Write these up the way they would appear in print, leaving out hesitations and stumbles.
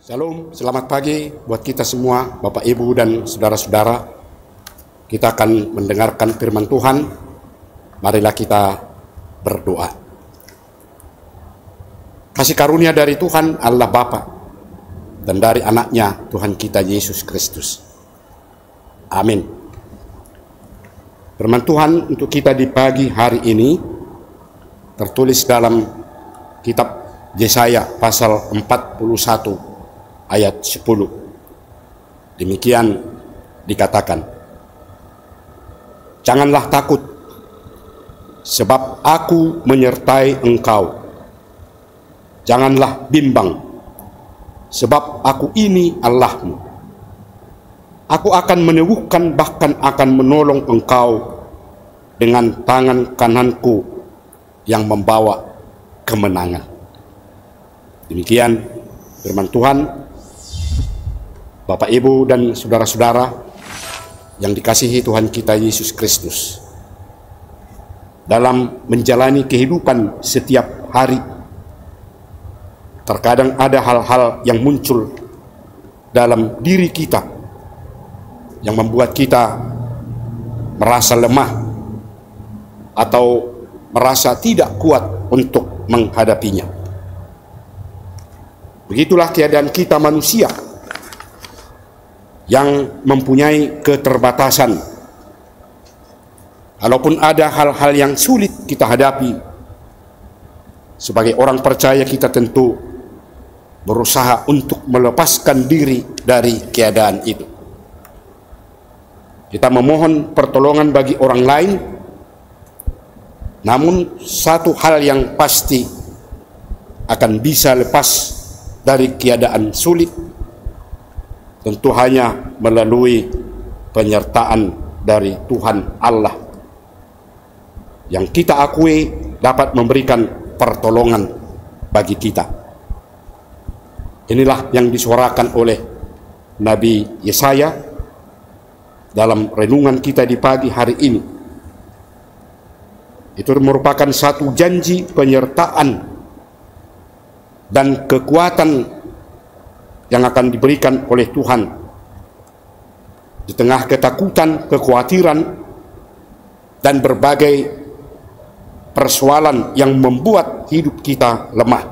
Shalom, selamat pagi buat kita semua, Bapak Ibu dan saudara-saudara. Kita akan mendengarkan firman Tuhan. Marilah kita berdoa. Kasih karunia dari Tuhan Allah Bapa dan dari anaknya Tuhan kita Yesus Kristus. Amin. Firman Tuhan untuk kita di pagi hari ini tertulis dalam kitab Yesaya pasal 41 ayat 10. Demikian dikatakan, janganlah takut, sebab aku menyertai engkau. Janganlah bimbang, sebab aku ini Allahmu. Aku akan meneguhkan, bahkan akan menolong engkau dengan tangan kananku yang membawa kemenangan. Demikian firman Tuhan. Bapak, Ibu, dan saudara-saudara yang dikasihi Tuhan kita Yesus Kristus, dalam menjalani kehidupan setiap hari, terkadang ada hal-hal yang muncul dalam diri kita yang membuat kita merasa lemah atau merasa tidak kuat untuk menghadapinya. Begitulah keadaan kita manusia yang mempunyai keterbatasan. Walaupun ada hal-hal yang sulit kita hadapi, sebagai orang percaya kita tentu berusaha untuk melepaskan diri dari keadaan itu. Kita memohon pertolongan bagi orang lain, namun satu hal yang pasti akan bisa lepas dari keadaan sulit tentu hanya melalui penyertaan dari Tuhan Allah yang kita akui dapat memberikan pertolongan bagi kita. Inilah yang disuarakan oleh Nabi Yesaya dalam renungan kita di pagi hari ini. Itu merupakan satu janji penyertaan dan kekuatan yang akan diberikan oleh Tuhan di tengah ketakutan, kekhawatiran, dan berbagai persoalan yang membuat hidup kita lemah.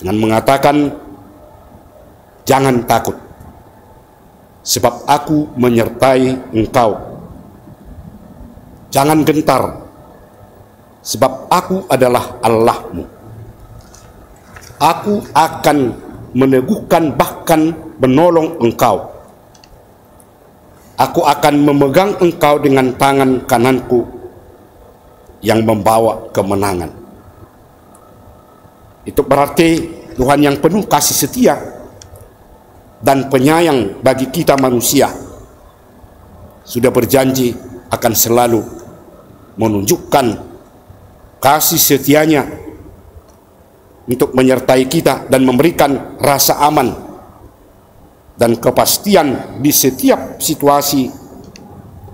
Dengan mengatakan, jangan takut, sebab aku menyertai engkau. Jangan gentar, sebab aku adalah Allahmu. Aku akan meneguhkan, bahkan menolong engkau. Aku akan memegang engkau dengan tangan kananku yang membawa kemenangan. Itu berarti Tuhan yang penuh kasih setia dan penyayang bagi kita manusia sudah berjanji akan selalu menunjukkan kasih setianya untuk menyertai kita dan memberikan rasa aman dan kepastian di setiap situasi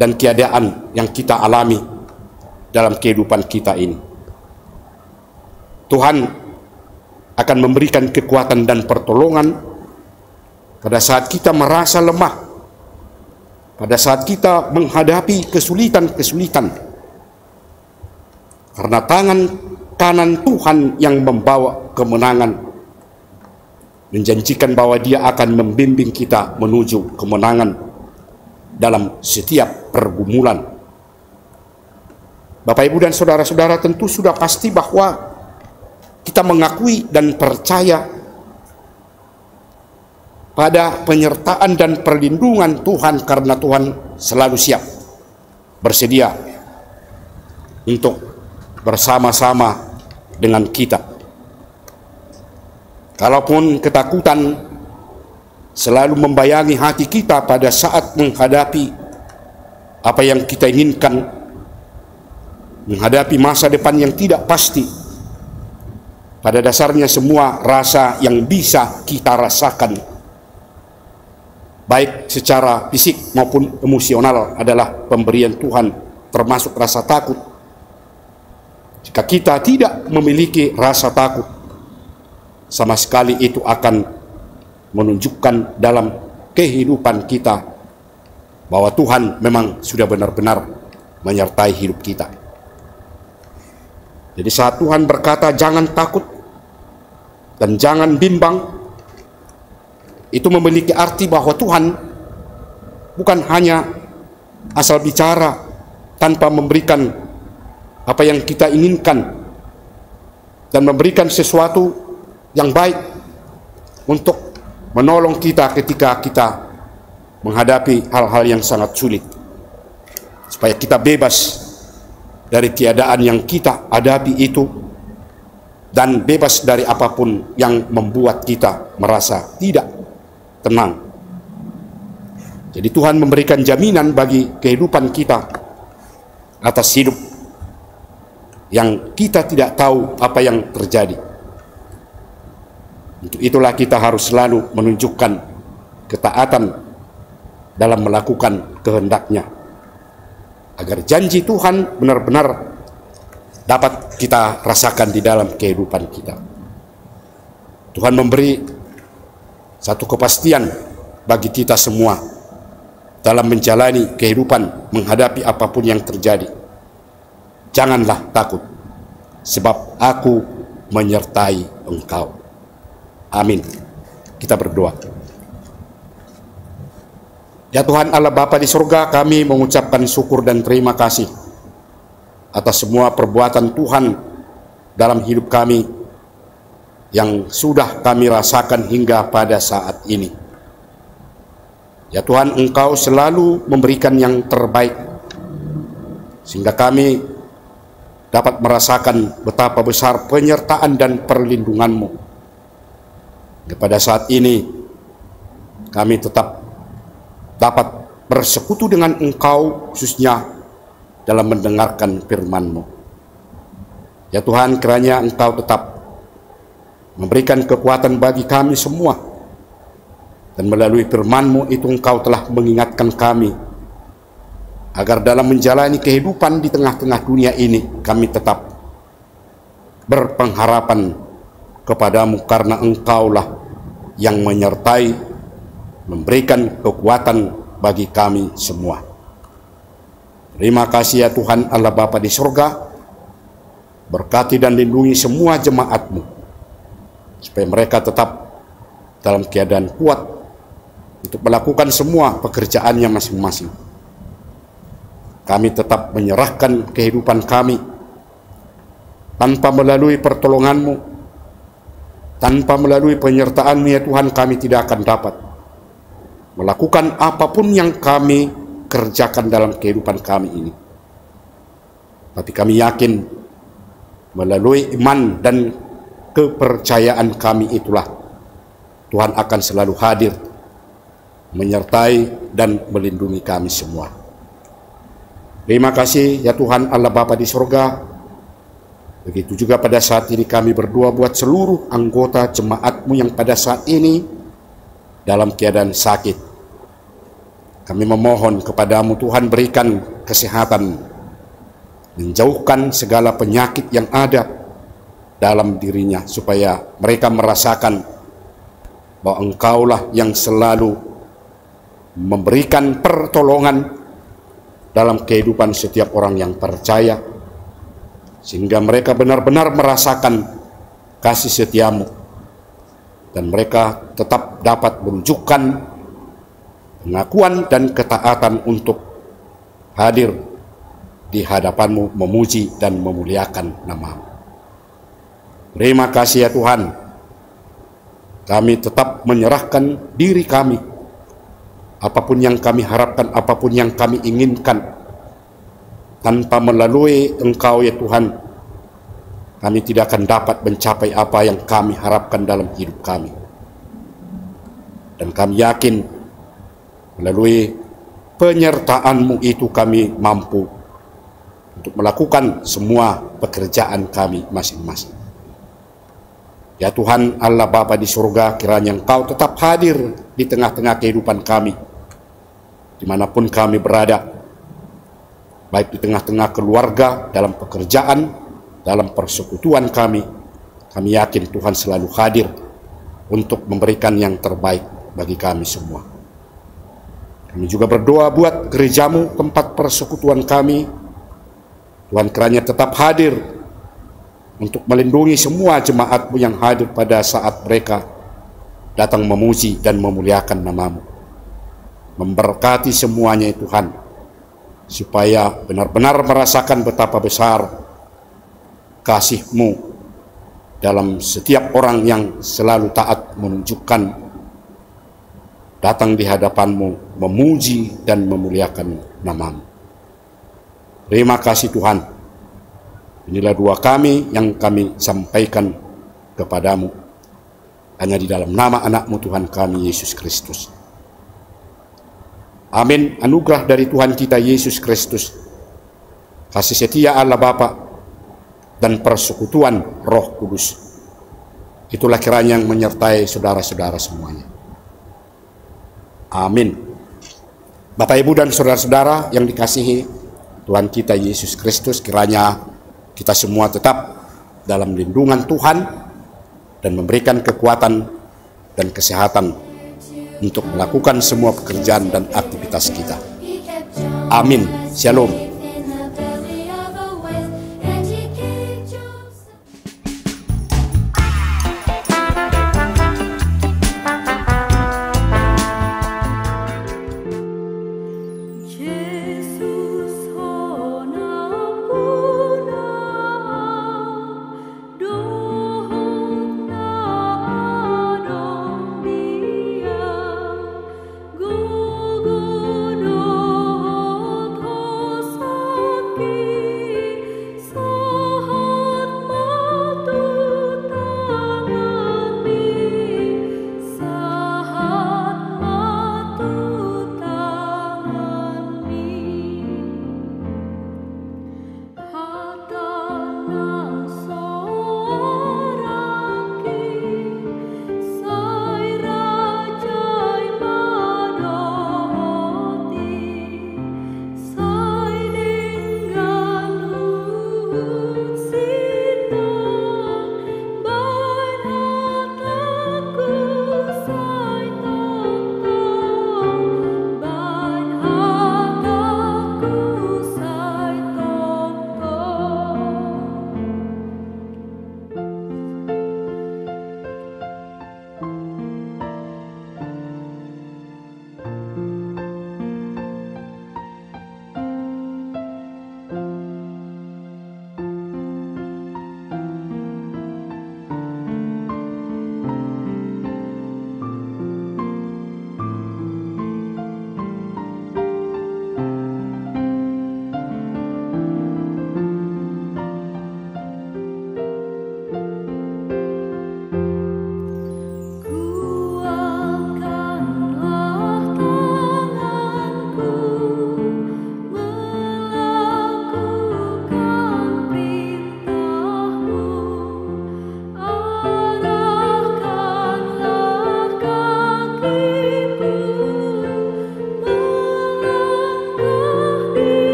dan keadaan yang kita alami dalam kehidupan kita ini. Tuhan akan memberikan kekuatan dan pertolongan pada saat kita merasa lemah, pada saat kita menghadapi kesulitan-kesulitan, karena tangan kanan Tuhan yang membawa kemenangan menjanjikan bahwa Dia akan membimbing kita menuju kemenangan dalam setiap pergumulan. Bapak, Ibu, dan saudara-saudara tentu sudah pasti bahwa kita mengakui dan percaya pada penyertaan dan perlindungan Tuhan, karena Tuhan selalu siap bersedia untuk bersama-sama dengan kita. Kalaupun ketakutan selalu membayangi hati kita pada saat menghadapi apa yang kita inginkan, menghadapi masa depan yang tidak pasti. Pada dasarnya semua rasa yang bisa kita rasakan, baik secara fisik maupun emosional, adalah pemberian Tuhan, termasuk rasa takut. Jika kita tidak memiliki rasa takut, sama sekali itu akan menunjukkan dalam kehidupan kita bahwa Tuhan memang sudah benar-benar menyertai hidup kita. Jadi saat Tuhan berkata jangan takut dan jangan bimbang, itu memiliki arti bahwa Tuhan bukan hanya asal bicara tanpa memberikan apa yang kita inginkan dan memberikan sesuatu yang baik untuk menolong kita ketika kita menghadapi hal-hal yang sangat sulit, supaya kita bebas dari keadaan yang kita hadapi itu dan bebas dari apapun yang membuat kita merasa tidak tenang. Jadi Tuhan memberikan jaminan bagi kehidupan kita atas hidup yang kita tidak tahu apa yang terjadi. Untuk itulah kita harus selalu menunjukkan ketaatan dalam melakukan kehendak-Nya, agar janji Tuhan benar-benar dapat kita rasakan di dalam kehidupan kita. Tuhan memberi satu kepastian bagi kita semua dalam menjalani kehidupan, menghadapi apapun yang terjadi. Janganlah takut, sebab Aku menyertai engkau. Amin. Kita berdoa. Ya Tuhan Allah Bapa di surga, kami mengucapkan syukur dan terima kasih atas semua perbuatan Tuhan dalam hidup kami yang sudah kami rasakan hingga pada saat ini. Ya Tuhan, Engkau selalu memberikan yang terbaik, sehingga kami dapat merasakan betapa besar penyertaan dan perlindungan-Mu. Pada saat ini kami tetap dapat bersekutu dengan Engkau, khususnya dalam mendengarkan firman-Mu. Ya Tuhan, kiranya Engkau tetap memberikan kekuatan bagi kami semua, dan melalui firman-Mu itu Engkau telah mengingatkan kami agar dalam menjalani kehidupan di tengah-tengah dunia ini kami tetap berpengharapan kepadamu, karena Engkaulah yang menyertai, memberikan kekuatan bagi kami semua. Terima kasih ya Tuhan Allah Bapa di surga. Berkati dan lindungi semua jemaat-Mu, supaya mereka tetap dalam keadaan kuat untuk melakukan semua pekerjaannya masing-masing. Kami tetap menyerahkan kehidupan kami. Tanpa melalui pertolongan-Mu, tanpa melalui penyertaan-Mu ya Tuhan, kami tidak akan dapat melakukan apapun yang kami kerjakan dalam kehidupan kami ini. Tapi kami yakin melalui iman dan kepercayaan kami itulah Tuhan akan selalu hadir, menyertai dan melindungi kami semua. Terima kasih ya Tuhan Allah Bapa di surga. Begitu juga pada saat ini kami berdoa buat seluruh anggota jemaat-Mu yang pada saat ini dalam keadaan sakit. Kami memohon kepadamu Tuhan, berikan kesehatan, menjauhkan segala penyakit yang ada dalam dirinya, supaya mereka merasakan bahwa Engkaulah yang selalu memberikan pertolongan dalam kehidupan setiap orang yang percaya, sehingga mereka benar-benar merasakan kasih setia-Mu, dan mereka tetap dapat menunjukkan pengakuan dan ketaatan untuk hadir di hadapan-Mu, memuji dan memuliakan nama-Mu. Terima kasih ya Tuhan. Kami tetap menyerahkan diri kami, apapun yang kami harapkan, apapun yang kami inginkan, tanpa melalui Engkau ya Tuhan, kami tidak akan dapat mencapai apa yang kami harapkan dalam hidup kami. Dan kami yakin melalui penyertaan-Mu itu kami mampu untuk melakukan semua pekerjaan kami masing-masing. Ya Tuhan Allah Bapa di surga, kiranya Engkau tetap hadir di tengah-tengah kehidupan kami, dimanapun kami berada, baik di tengah-tengah keluarga, dalam pekerjaan, dalam persekutuan kami. Kami yakin Tuhan selalu hadir untuk memberikan yang terbaik bagi kami semua. Kami juga berdoa buat gereja-Mu, tempat persekutuan kami. Tuhan kiranya tetap hadir untuk melindungi semua jemaat-Mu yang hadir pada saat mereka datang memuji dan memuliakan nama-Mu. Memberkati semuanya Tuhan, supaya benar-benar merasakan betapa besar kasih-Mu dalam setiap orang yang selalu taat menunjukkan datang di hadapan-Mu, memuji dan memuliakan nama-Mu. Terima kasih Tuhan. Inilah doa kami yang kami sampaikan kepadamu, hanya di dalam nama anak-Mu Tuhan kami Yesus Kristus. Amin. Anugerah dari Tuhan kita Yesus Kristus, kasih setia Allah Bapa, dan persekutuan Roh Kudus, itulah kiranya yang menyertai saudara-saudara semuanya. Amin. Bapak, Ibu, dan saudara-saudara yang dikasihi Tuhan kita Yesus Kristus, kiranya kita semua tetap dalam lindungan Tuhan dan memberikan kekuatan dan kesehatan untuk melakukan semua pekerjaan dan aktivitas kita. Amin. Shalom.